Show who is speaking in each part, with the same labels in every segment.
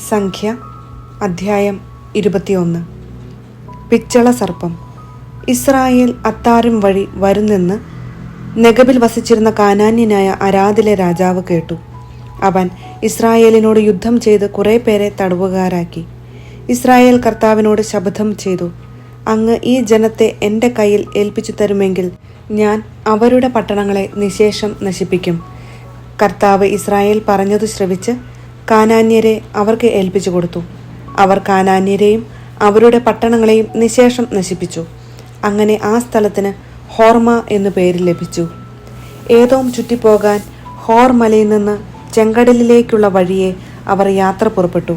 Speaker 1: സംഖ്യ അധ്യായം 21. പിച്ചള സർപ്പം. ഇസ്രായേൽ അത്താരും വഴി വരുന്നെന്ന് നെഗബിൽ വസിച്ചിരുന്ന കാനാന്യനായ അരാദിലെ രാജാവ് കേട്ടു. അവൻ ഇസ്രായേലിനോട് യുദ്ധം ചെയ്ത് കുറെ പേരെ തടവുകാരാക്കി. ഇസ്രായേൽ കർത്താവിനോട് ശപഥം ചെയ്തു, അങ്ങ് ഈ ജനത്തെ എൻ്റെ കയ്യിൽ ഏൽപ്പിച്ചു തരുമെങ്കിൽ ഞാൻ അവരുടെ പട്ടണങ്ങളെ നിശേഷം നശിപ്പിക്കും. കർത്താവ് ഇസ്രായേൽ പറഞ്ഞതു ശ്രവിച്ച് കാനാന്യരെ അവർക്ക് ഏൽപ്പിച്ചു കൊടുത്തു. അവർ കാനാന്യരെയും അവരുടെ പട്ടണങ്ങളെയും നിശേഷം നശിപ്പിച്ചു. അങ്ങനെ ആ സ്ഥലത്തിന് ഹോർമ എന്നു പേര് ലഭിച്ചു. ഏദോം ചുറ്റിപ്പോകാൻ ഹോർ മലയിൽ നിന്ന് ചെങ്കടലിലേക്കുള്ള വഴിയെ അവർ യാത്ര പുറപ്പെട്ടു.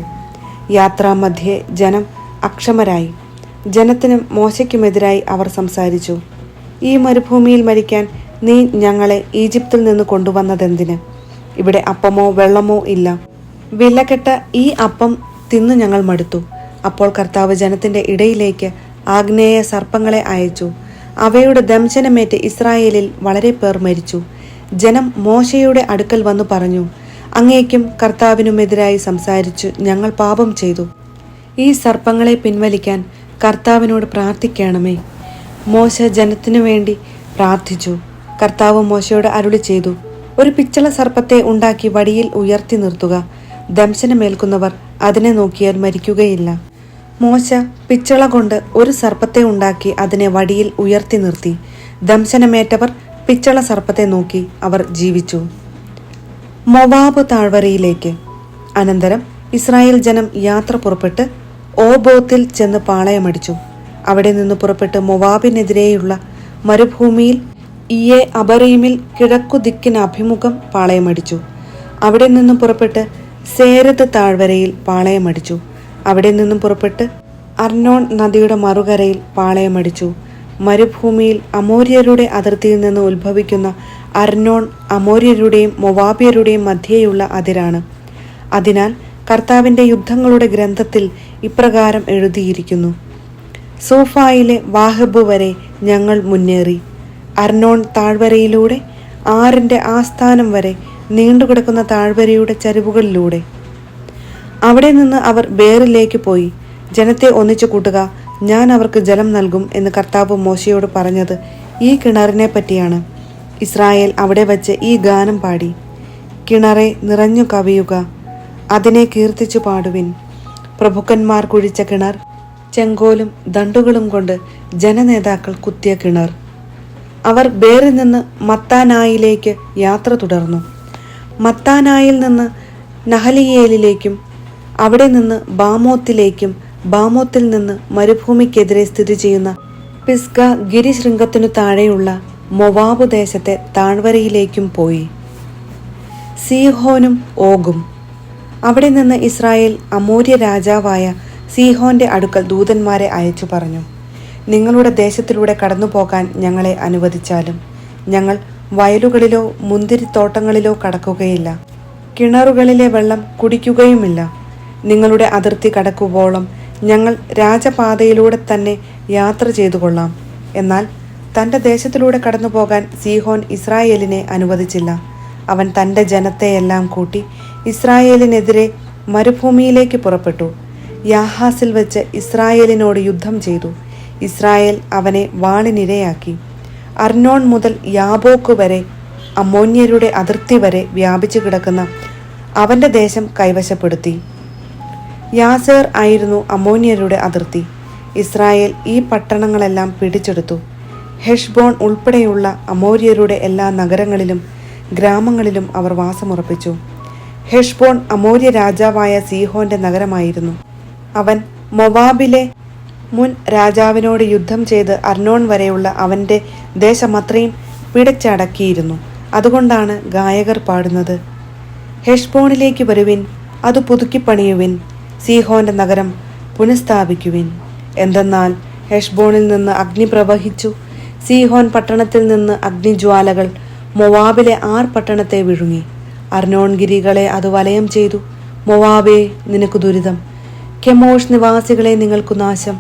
Speaker 1: യാത്രാമധ്യേ ജനം അക്ഷമരായി. ജനത്തിനും മോശയ്ക്കുമെതിരായി അവർ സംസാരിച്ചു. ഈ മരുഭൂമിയിൽ മരിക്കാൻ നീ ഞങ്ങളെ ഈജിപ്തിൽ നിന്ന് കൊണ്ടുവന്നതെന്തിന്? ഇവിടെ അപ്പമോ വെള്ളമോ ഇല്ല. വിലകെട്ട ഈ അപ്പം തിന്നു ഞങ്ങൾ മടുത്തു. അപ്പോൾ കർത്താവ് ജനത്തിന്റെ ഇടയിലേക്ക് ആഗ്നേയ സർപ്പങ്ങളെ അയച്ചു. അവയുടെ ദംശനമേറ്റ് ഇസ്രായേലിൽ വളരെ പേർ മരിച്ചു. ജനം മോശയുടെ അടുക്കൽ വന്നു പറഞ്ഞു, അങ്ങേക്കും കർത്താവിനുമെതിരായി സംസാരിച്ചു ഞങ്ങൾ പാപം ചെയ്തു. ഈ സർപ്പങ്ങളെ പിൻവലിക്കാൻ കർത്താവിനോട് പ്രാർത്ഥിക്കണമേ. മോശ ജനത്തിനു വേണ്ടി പ്രാർത്ഥിച്ചു. കർത്താവ് മോശയോട് അരുളി ചെയ്തു, ഒരു പിച്ചള സർപ്പത്തെ ഉണ്ടാക്കി വടിയിൽ ഉയർത്തി നിർത്തുക. ദംശനമേൽക്കുന്നവർ അതിനെ നോക്കിയാൽ മരിക്കുകയില്ല. മോശ പിച്ചള കൊണ്ട് ഒരു സർപ്പത്തെ ഉണ്ടാക്കി അതിനെ വടിയിൽ ഉയർത്തി നിർത്തി. ദംശനമേറ്റവർ പിച്ചള സർപ്പത്തെ നോക്കി അവർ ജീവിച്ചു. മൊവാബ് താഴ്വരയിലേക്ക്. അനന്തരം ഇസ്രായേൽ ജനം യാത്ര പുറപ്പെട്ട് ഓബോത്തിൽ ചെന്ന് പാളയമടിച്ചു. അവിടെ നിന്ന് പുറപ്പെട്ട് മൊവാബിനെതിരെയുള്ള മരുഭൂമിയിൽ ഇയെ അബറീമിൽ കിഴക്കുദിക്കിന് അഭിമുഖം പാളയമടിച്ചു. അവിടെ നിന്നും പുറപ്പെട്ട് സേരത്ത് താഴ്വരയിൽ പാളയമടിച്ചു. അവിടെ നിന്നും പുറപ്പെട്ട് അർണോൺ നദിയുടെ മറുകരയിൽ പാളയമടിച്ചു. മരുഭൂമിയിൽ അമോര്യരുടെ അതിർത്തിയിൽ നിന്ന് ഉത്ഭവിക്കുന്ന അർണോൺ അമോര്യരുടെയും മൊവാബിയരുടെയും മധ്യേയുള്ള അതിരാണ്. അതിനാൽ കർത്താവിൻ്റെ യുദ്ധങ്ങളുടെ ഗ്രന്ഥത്തിൽ ഇപ്രകാരം എഴുതിയിരിക്കുന്നു, സൂഫായിലെ വാഹബ് വരെ ഞങ്ങൾ മുന്നേറി. അർണോൺ താഴ്വരയിലൂടെ ആറിൻ്റെ ആസ്ഥാനം വരെ നീണ്ടുകിടക്കുന്ന താഴ്വരയുടെ ചരിവുകളിലൂടെ. അവിടെ നിന്ന് അവർ ബേറിലേക്ക് പോയി. ജനത്തെ ഒന്നിച്ചു കൂട്ടുക, ഞാൻ അവർക്ക് ജലം നൽകും എന്ന് കർത്താവ് മോശയോട് പറഞ്ഞത് ഈ കിണറിനെ പറ്റിയാണ്. ഇസ്രായേൽ അവിടെ വച്ച് ഈ ഗാനം പാടി, കിണറെ നിറഞ്ഞു കവിയുക, അതിനെ കീർത്തിച്ചു പാടുവിൻ. പ്രഭുക്കന്മാർ കുഴിച്ച കിണർ, ചെങ്കോലും ദണ്ടുകളും കൊണ്ട് ജനനേതാക്കൾ കുത്തിയ കിണർ. അവർ ബേറിൽ നിന്ന് മത്താനായിലേക്ക് യാത്ര തുടർന്നു. മത്താനായിൽ നിന്ന് നഹലിയേലിലേക്കും അവിടെ നിന്ന് ബാമോത്തിലേക്കും ബാമോത്തിൽ നിന്ന് മരുഭൂമിക്കെതിരെ സ്ഥിതി ചെയ്യുന്ന പിസ്ഗ ഗിരിശൃംഗത്തിനു താഴെയുള്ള മൊവാബ് ദേശത്തെ താഴ്വരയിലേക്കും പോയി. സീഹോനും ഓഗും. അവിടെ നിന്ന് ഇസ്രായേൽ അമോര്യ രാജാവായ സീഹോന്റെ അടുക്കൽ ദൂതന്മാരെ അയച്ചു പറഞ്ഞു, നിങ്ങളുടെ ദേശത്തിലൂടെ കടന്നു പോകാൻ ഞങ്ങളെ അനുവദിച്ചാലും ഞങ്ങൾ വയലുകളിലോ മുന്തിരിത്തോട്ടങ്ങളിലോ കടക്കുകയില്ല. കിണറുകളിലെ വെള്ളം കുടിക്കുകയുമില്ല. നിങ്ങളുടെ അതിർത്തി കടക്കുവോളം ഞങ്ങൾ രാജപാതയിലൂടെ തന്നെ യാത്ര ചെയ്തു കൊള്ളാം. എന്നാൽ തൻ്റെ ദേശത്തിലൂടെ കടന്നു പോകാൻ സീഹോൻ ഇസ്രായേലിനെ അനുവദിച്ചില്ല. അവൻ തൻ്റെ ജനത്തെയെല്ലാം കൂട്ടി ഇസ്രായേലിനെതിരെ മരുഭൂമിയിലേക്ക് പുറപ്പെട്ടു. യാഹാസിൽ വെച്ച് ഇസ്രായേലിനോട് യുദ്ധം ചെയ്തു. ഇസ്രായേൽ അവനെ വാളിനിരയാക്കി. അർണോൺ മുതൽ യാബോക്ക് വരെ അമ്മോന്യരുടെ അതിർത്തി വരെ വ്യാപിച്ചു കിടക്കുന്ന അവൻ്റെ ദേശം കൈവശപ്പെടുത്തി. യാസേർ ആയിരുന്നു അമ്മോന്യരുടെ അതിർത്തി. ഇസ്രായേൽ ഈ പട്ടണങ്ങളെല്ലാം പിടിച്ചെടുത്തു. ഹെഷ്ബോൺ ഉൾപ്പെടെയുള്ള അമോര്യരുടെ എല്ലാ നഗരങ്ങളിലും ഗ്രാമങ്ങളിലും അവർ വാസമുറപ്പിച്ചു. ഹെഷ്ബോൺ അമോര്യ രാജാവായ സീഹോന്റെ നഗരമായിരുന്നു. അവൻ മൊവാബിലെ മുൻ രാജാവിനോട് യുദ്ധം ചെയ്ത് അർണോൺ വരെയുള്ള അവൻ്റെ ദേശമത്രയും പിടിച്ചടക്കിയിരുന്നു. അതുകൊണ്ടാണ് ഗായകർ പാടുന്നത്, ഹെഷ്ബോണിലേക്ക് വരുവിൻ, അത് പുതുക്കിപ്പണിയുവിൻ, സീഹോന്റെ നഗരം പുനഃസ്ഥാപിക്കുവിൻ. എന്തെന്നാൽ ഹെഷ്ബോണിൽ നിന്ന് അഗ്നി പ്രവഹിച്ചു, സീഹോൻ പട്ടണത്തിൽ നിന്ന് അഗ്നിജ്വാലകൾ മൊവാബിലെ 6 പട്ടണത്തെ വിഴുങ്ങി. അർണോൺ ഗിരികളെ അത് വലയം ചെയ്തു. മൊവാബേ, നിനക്ക് ദുരിതം. കെമോഷ് നിവാസികളെ നിങ്ങൾക്കു നാശം.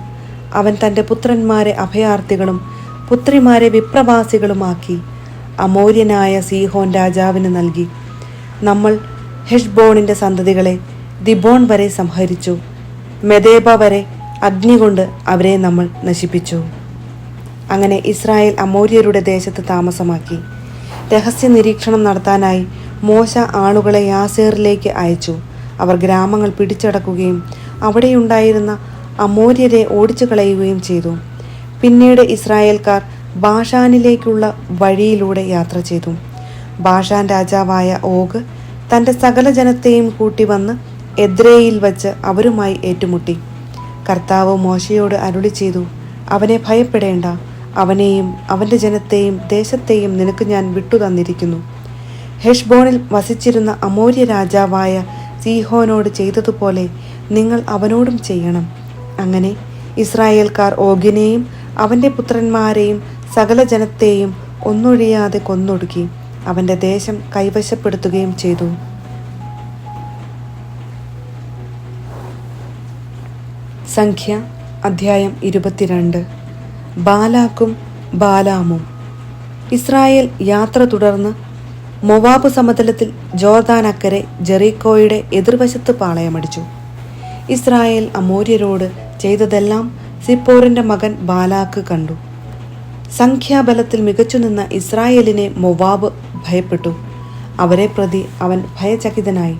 Speaker 1: അവൻ തൻ്റെ പുത്രന്മാരെ അഭയാർത്ഥികളും പുത്രിമാരെ വിപ്രവാസികളുമാക്കി അമോര്യനായ സീഹോൻ രാജാവിന് നൽകി. നമ്മൾ ഹെഷ്ബോണിൻ്റെ സന്തതികളെ ദിബോൺ വരെ സംഹരിച്ചു. മെദേബ വരെ അഗ്നി കൊണ്ട് അവരെ നമ്മൾ നശിപ്പിച്ചു. അങ്ങനെ ഇസ്രായേൽ അമോര്യരുടെ ദേശത്ത് താമസമാക്കി. രഹസ്യ നിരീക്ഷണം നടത്താനായി മോശ ആളുകളെ യാസേറിലേക്ക് അയച്ചു. അവർ ഗ്രാമങ്ങൾ പിടിച്ചടക്കുകയും അവിടെയുണ്ടായിരുന്ന അമോര്യരെ ഓടിച്ചു കളയുകയും ചെയ്തു. പിന്നീട് ഇസ്രായേൽക്കാർ ബാഷാനിലേക്കുള്ള വഴിയിലൂടെ യാത്ര ചെയ്തു. ബാഷാൻ രാജാവായ ഓഗ് തൻ്റെ സകല ജനത്തെയും കൂട്ടി വന്ന് എദ്രേയിൽ വച്ച് അവരുമായി ഏറ്റുമുട്ടി. കർത്താവ് മോശയോട് അരുളി ചെയ്തു, അവനെ ഭയപ്പെടേണ്ട, അവനെയും അവൻ്റെ ജനത്തെയും ദേശത്തെയും നിനക്ക് ഞാൻ വിട്ടുതന്നിരിക്കുന്നു. ഹെഷ്ബോണിൽ വസിച്ചിരുന്ന അമോര്യ രാജാവായ സീഹോനോട് ചെയ്തതുപോലെ നിങ്ങൾ അവനോടും ചെയ്യണം. അങ്ങനെ ഇസ്രായേൽക്കാർ ഓഗിനെയും അവൻ്റെ പുത്രന്മാരെയും സകല ജനത്തെയും ഒന്നൊഴിയാതെ കൊന്നൊടുക്കി അവൻ്റെ ദേശം കൈവശപ്പെടുത്തുകയും ചെയ്തു. സംഖ്യ അധ്യായം 22. ബാലാക്കും ബാലാമും. ഇസ്രായേൽ യാത്ര തുടർന്ന് മൊവാബ് സമതലത്തിൽ ജോർദാൻ അക്കരെ ജെറീക്കോയുടെ എതിർവശത്ത് പാളയമടിച്ചു. ഇസ്രായേൽ അമോര്യരോട് ചെയ്തതെല്ലാം സിപ്പോറിന്റെ മകൻ ബാലാക്ക് കണ്ടു. സംഖ്യാബലത്തിൽ മികച്ചു നിന്ന ഇസ്രായേലിനെ മൊവാബ് ഭയപ്പെട്ടു. അവരെ പ്രതി അവൻ ഭയചകിതനായി.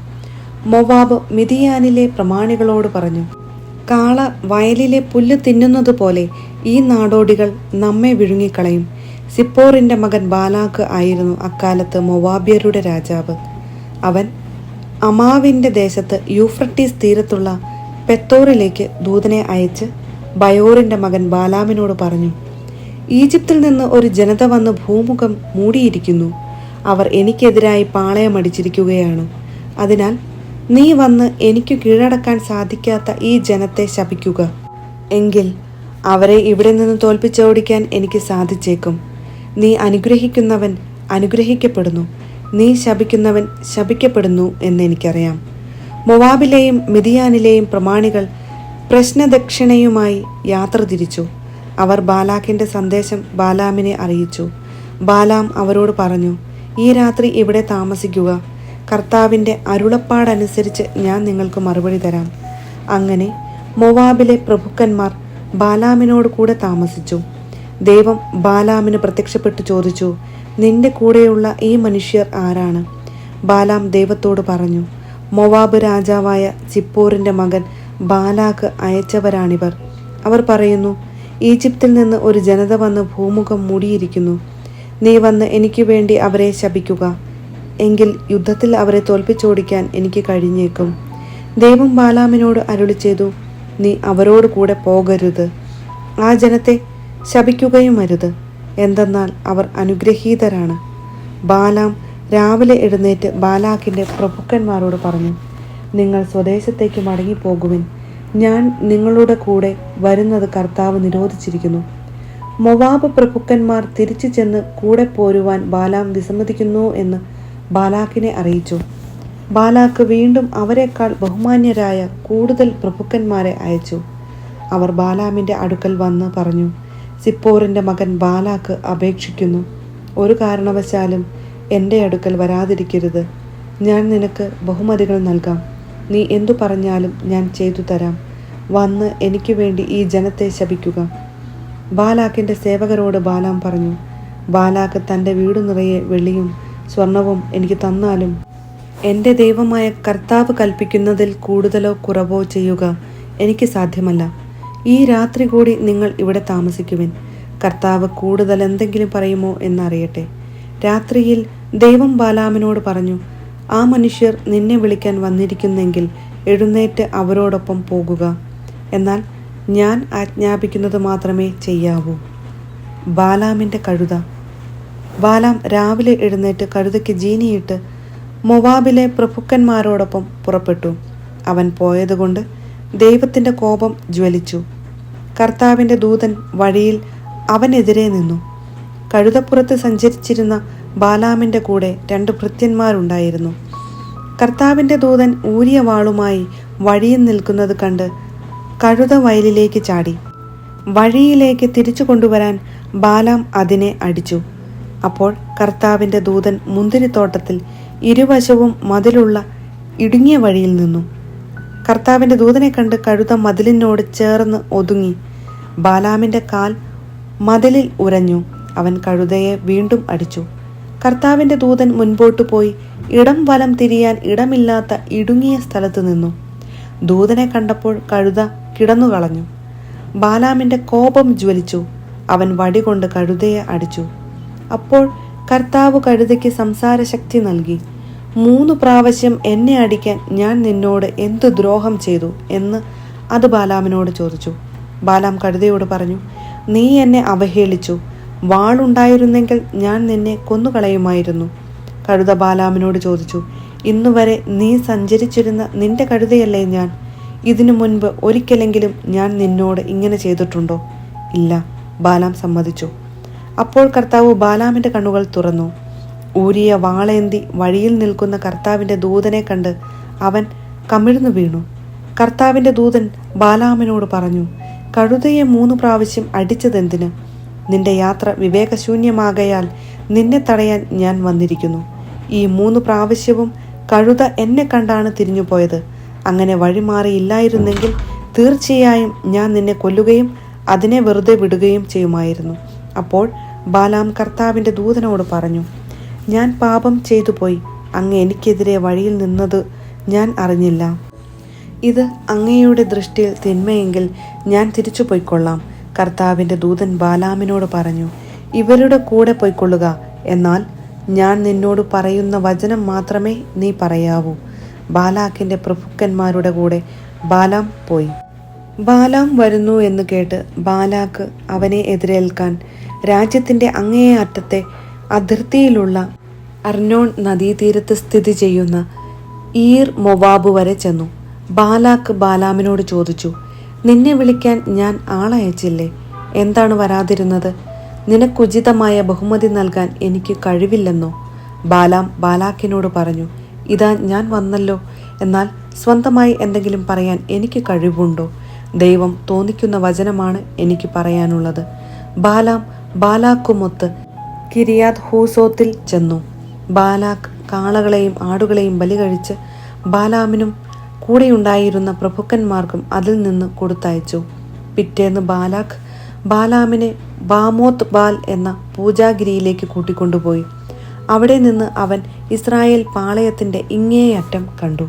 Speaker 1: മൊവാബ് മിദിയാനിലെ പ്രമാണികളോട് പറഞ്ഞു, കാള വയലിലെ പുല്ല് തിന്നുന്നത് പോലെ ഈ നാടോടികൾ നമ്മെ വിഴുങ്ങിക്കളയും. സിപ്പോറിന്റെ മകൻ ബാലാക്ക് ആയിരുന്നു അക്കാലത്ത് മൊവാബ്യരുടെ രാജാവ്. അവൻ അമാവിന്റെ ദേശത്ത് യൂഫ്രട്ടീസ് തീരത്തുള്ള പെത്തോറിലേക്ക് ദൂതനെ അയച്ച് ബയോറിന്റെ മകൻ ബാലാമിനോട് പറഞ്ഞു, ഈജിപ്തിൽ നിന്ന് ഒരു ജനത വന്ന് ഭൂമുഖം മൂടിയിരിക്കുന്നു. അവർ എനിക്കെതിരായി പാളയമടിച്ചിരിക്കുകയാണ്. അതിനാൽ നീ വന്ന് എനിക്ക് കീഴടക്കാൻ സാധിക്കാത്ത ഈ ജനത്തെ ശപിക്കുക. എങ്കിൽ അവരെ ഇവിടെ നിന്ന് തോൽപ്പിച്ചോടിക്കാൻ എനിക്ക് സാധിച്ചേക്കും. നീ അനുഗ്രഹിക്കുന്നവൻ അനുഗ്രഹിക്കപ്പെടുന്നു, നീ ശപിക്കുന്നവൻ ശപിക്കപ്പെടുന്നു എന്നെനിക്കറിയാം. മൊവാബിലെയും മിദിയാനിലെയും പ്രമാണികൾ പ്രശ്നദക്ഷിണയുമായി യാത്ര തിരിച്ചു. അവർ ബാലാക്കിന്റെ സന്ദേശം ബാലാമിനെ അറിയിച്ചു. ബാലാം അവരോട് പറഞ്ഞു, ഈ രാത്രി ഇവിടെ താമസിക്കുക. കർത്താവിൻ്റെ അരുളപ്പാടനുസരിച്ച് ഞാൻ നിങ്ങൾക്ക് മറുപടി തരാം. അങ്ങനെ മൊവാബിലെ പ്രഭുക്കന്മാർ ബാലാമിനോട് കൂടെ താമസിച്ചു. ദൈവം ബാലാമിന് പ്രത്യക്ഷപ്പെട്ട് ചോദിച്ചു, നിന്റെ കൂടെയുള്ള ഈ മനുഷ്യർ ആരാണ്? ബാലാം ദൈവത്തോട് പറഞ്ഞു, മൊവാബ് രാജാവായ സിപ്പോറിന്റെ മകൻ ബാലാക്ക് അയച്ചവരാണിവർ. അവർ പറയുന്നു, ഈജിപ്തിൽ നിന്ന് ഒരു ജനത വന്ന് ഭൂമുഖം മൂടിയിരിക്കുന്നു. നീ വന്ന് എനിക്ക് വേണ്ടി അവരെ ശപിക്കുക. എങ്കിൽ യുദ്ധത്തിൽ അവരെ തോൽപ്പിച്ചോടിക്കാൻ എനിക്ക് കഴിഞ്ഞേക്കും. ദൈവം ബാലാമിനോട് അരുളി ചെയ്തു, നീ അവരോട് കൂടെ പോകരുത്, ആ ജനത്തെ ശപിക്കുകയും അരുത്, എന്തെന്നാൽ അവർ അനുഗ്രഹീതരാണ്. ബാലാം രാവിലെ എഴുന്നേറ്റ് ബാലാക്കിന്റെ പ്രഭുക്കന്മാരോട് പറഞ്ഞു, നിങ്ങൾ സ്വദേശത്തേക്ക് മടങ്ങിപ്പോകുവിൻ. ഞാൻ നിങ്ങളുടെ കൂടെ വരുന്നത് കർത്താവ് നിരോധിച്ചിരിക്കുന്നു. മൊവാബ് പ്രഭുക്കന്മാർ തിരിച്ചു ചെന്ന് കൂടെ പോരുവാൻ ബാലാം വിസമ്മതിക്കുന്നു എന്ന് ബാലാക്കിനെ അറിയിച്ചു. ബാലാക്ക് വീണ്ടും അവരെക്കാൾ ബഹുമാന്യരായ കൂടുതൽ പ്രഭുക്കന്മാരെ അയച്ചു. അവർ ബാലാമിന്റെ അടുക്കൽ വന്ന് പറഞ്ഞു, സിപ്പോറിന്റെ മകൻ ബാലാക്ക് അപേക്ഷിക്കുന്നു, ഒരു കാരണവശാലും എൻ്റെ അടുക്കൽ വരാതിരിക്കരുത്. ഞാൻ നിനക്ക് ബഹുമതികൾ നൽകാം. നീ എന്തു പറഞ്ഞാലും ഞാൻ ചെയ്തു തരാം. വന്ന് എനിക്ക് വേണ്ടി ഈ ജനത്തെ ശപിക്കുക. ബാലാക്കിന്റെ സേവകരോട് ബാലാം പറഞ്ഞു, ബാലാക്ക് തൻ്റെ വീടു നിറയെ വെള്ളിയും സ്വർണവും എനിക്ക് തന്നാലും എൻ്റെ ദൈവമായ കർത്താവ് കൽപ്പിക്കുന്നതിൽ കൂടുതലോ കുറവോ ചെയ്യുക എനിക്ക് സാധ്യമല്ല. ഈ രാത്രി കൂടി നിങ്ങൾ ഇവിടെ താമസിക്കുവിൻ. കർത്താവ് കൂടുതൽ എന്തെങ്കിലും പറയുമോ എന്നറിയട്ടെ. രാത്രിയിൽ ദൈവം ബാലാമിനോട് പറഞ്ഞു, ആ മനുഷ്യർ നിന്നെ വിളിക്കാൻ വന്നിരിക്കുന്നെങ്കിൽ എഴുന്നേറ്റ് അവരോടൊപ്പം പോകുക. എന്നാൽ ഞാൻ ആജ്ഞാപിക്കുന്നത് മാത്രമേ ചെയ്യാവൂ. ബാലാമിൻ്റെ കഴുത. ബാലാം രാവിലെ എഴുന്നേറ്റ് കഴുതയ്ക്ക് ജീനിയിട്ട് മൊവാബിലെ പ്രഭുക്കന്മാരോടൊപ്പം പുറപ്പെട്ടു. അവൻ പോയതുകൊണ്ട് ദൈവത്തിൻ്റെ കോപം ജ്വലിച്ചു. കർത്താവിൻ്റെ ദൂതൻ വഴിയിൽ അവനെതിരെ നിന്നു. കഴുതപ്പുറത്ത് സഞ്ചരിച്ചിരുന്ന ബാലാമിൻ്റെ കൂടെ 2 ഭൃത്യന്മാരുണ്ടായിരുന്നു. കർത്താവിൻ്റെ ദൂതൻ ഊരിയ വാളുമായി വഴിയിൽ നിൽക്കുന്നത് കണ്ട് കഴുത വയലിലേക്ക് ചാടി. വഴിയിലേക്ക് തിരിച്ചു കൊണ്ടുവരാൻ ബാലാം അതിനെ അടിച്ചു. അപ്പോൾ കർത്താവിൻ്റെ ദൂതൻ മുന്തിരിത്തോട്ടത്തിൽ ഇരുവശവും മതിലുള്ള ഇടുങ്ങിയ വഴിയിൽ നിന്നു. കർത്താവിൻ്റെ ദൂതനെ കണ്ട് കഴുത മതിലിനോട് ചേർന്ന് ഒതുങ്ങി. ബാലാമിൻ്റെ കാൽ മതിലിൽ ഉരഞ്ഞു. അവൻ കഴുതയെ വീണ്ടും അടിച്ചു. കർത്താവിൻ്റെ ദൂതൻ മുൻപോട്ടു പോയി ഇടം വലം തിരിയാൻ ഇടമില്ലാത്ത ഇടുങ്ങിയ സ്ഥലത്ത് നിന്നു. ദൂതനെ കണ്ടപ്പോൾ കഴുത കിടന്നുകളഞ്ഞു. ബാലാമിൻ്റെ കോപം ജ്വലിച്ചു. അവൻ വടികൊണ്ട് കഴുതയെ അടിച്ചു. അപ്പോൾ കർത്താവ് കഴുതയ്ക്ക് സംസാരശക്തി നൽകി. 3 പ്രാവശ്യം എന്നെ അടിക്കാൻ ഞാൻ നിന്നോട് എന്തു ദ്രോഹം ചെയ്തു എന്ന് അത് ബാലാമിനോട് ചോദിച്ചു. ബാലാം കഴുതയോട് പറഞ്ഞു, നീ എന്നെ അവഹേളിച്ചു. വാളുണ്ടായിരുന്നെങ്കിൽ ഞാൻ നിന്നെ കൊന്നുകളയുമായിരുന്നു. കഴുത ബാലാമിനോട് ചോദിച്ചു, ഇന്നുവരെ നീ സഞ്ചരിച്ചിരുന്ന നിന്റെ കഴുതയല്ലേ ഞാൻ? ഇതിനു മുൻപ് ഒരിക്കലെങ്കിലും ഞാൻ നിന്നോട് ഇങ്ങനെ ചെയ്തിട്ടുണ്ടോ? ഇല്ല, ബാലാം സമ്മതിച്ചു. അപ്പോൾ കർത്താവ് ബാലാമിൻ്റെ കണ്ണുകൾ തുറന്നു. ഊരിയ വാളേന്തി വഴിയിൽ നിൽക്കുന്ന കർത്താവിൻ്റെ ദൂതനെ കണ്ട് അവൻ കമിഴ്ന്നു വീണു. കർത്താവിൻ്റെ ദൂതൻ ബാലാമിനോട് പറഞ്ഞു, കഴുതയെ 3 പ്രാവശ്യം അടിച്ചതെന്തിന്? നിന്റെ യാത്ര വിവേകശൂന്യമാകയാൽ നിന്നെ തടയാൻ ഞാൻ വന്നിരിക്കുന്നു. ഈ 3 പ്രാവശ്യവും കഴുത എന്നെ കണ്ടാണ് തിരിഞ്ഞുപോയത്. അങ്ങനെ വഴിമാറിയില്ലായിരുന്നെങ്കിൽ തീർച്ചയായും ഞാൻ നിന്നെ കൊല്ലുകയും അതിനെ വെറുതെ വിടുകയും ചെയ്യുമായിരുന്നു. അപ്പോൾ ബാലാം കർത്താവിൻ്റെ ദൂതനോട് പറഞ്ഞു, ഞാൻ പാപം ചെയ്തു പോയി. അങ്ങ് എനിക്കെതിരെ വഴിയിൽ നിന്നത് ഞാൻ അറിഞ്ഞില്ല. ഇത് അങ്ങയുടെ ദൃഷ്ടിയിൽ തിന്മയെങ്കിൽ ഞാൻ തിരിച്ചു പോയിക്കൊള്ളാം. കർത്താവിൻ്റെ ദൂതൻ ബാലാമിനോട് പറഞ്ഞു, ഇവരുടെ കൂടെ പോയിക്കൊള്ളുക. എന്നാൽ ഞാൻ നിന്നോട് പറയുന്ന വചനം മാത്രമേ നീ പറയാവൂ. ബാലാക്കിൻ്റെ പ്രഭുക്കന്മാരുടെ കൂടെ ബാലാം പോയി. ബാലാം വരുന്നു എന്ന് കേട്ട് ബാലാക്ക് അവനെ എതിരേൽക്കാൻ രാജ്യത്തിൻ്റെ അങ്ങേ അറ്റത്തെ അതിർത്തിയിലുള്ള അർനോൺ നദീതീരത്ത് സ്ഥിതി ചെയ്യുന്ന ഈർ മൊവാബ് വരെ ചെന്നു. ബാലാക്ക് ബാലാമിനോട് ചോദിച്ചു, നിന്നെ വിളിക്കാൻ ഞാൻ ആളയച്ചില്ലേ? എന്താണ് വരാതിരുന്നത്? നിനക്കുചിതമായ ബഹുമതി നൽകാൻ എനിക്ക് കഴിവില്ലെന്നോ? ബാലാം ബാലാക്കിനോട് പറഞ്ഞു, ഇതാ ഞാൻ വന്നല്ലോ. എന്നാൽ സ്വന്തമായി എന്തെങ്കിലും പറയാൻ എനിക്ക് കഴിവുണ്ടോ? ദൈവം തോന്നിക്കുന്ന വചനമാണ് എനിക്ക് പറയാനുള്ളത്. ബാലാം ബാലാക്കുമൊത്ത് കിരിയാത് ഹൂസോത്തിൽ ചെന്നു. ബാലാക്ക് കാളകളെയും ആടുകളെയും ബലി കഴിച്ച് ബാലാമിനും കൂടെയുണ്ടായിരുന്ന പ്രഭുക്കന്മാർക്കും അതിൽ നിന്ന് കൊടുത്തയച്ചു. പിറ്റേന്ന് ബാലാക്ക് ബാലാമിനെ ബാമോത്ത് ബാൽ എന്ന പൂജാഗിരിയിലേക്ക് കൂട്ടിക്കൊണ്ടുപോയി. അവിടെ നിന്ന് അവൻ ഇസ്രായേൽ പാളയത്തിൻ്റെ ഇങ്ങേയറ്റം കണ്ടു.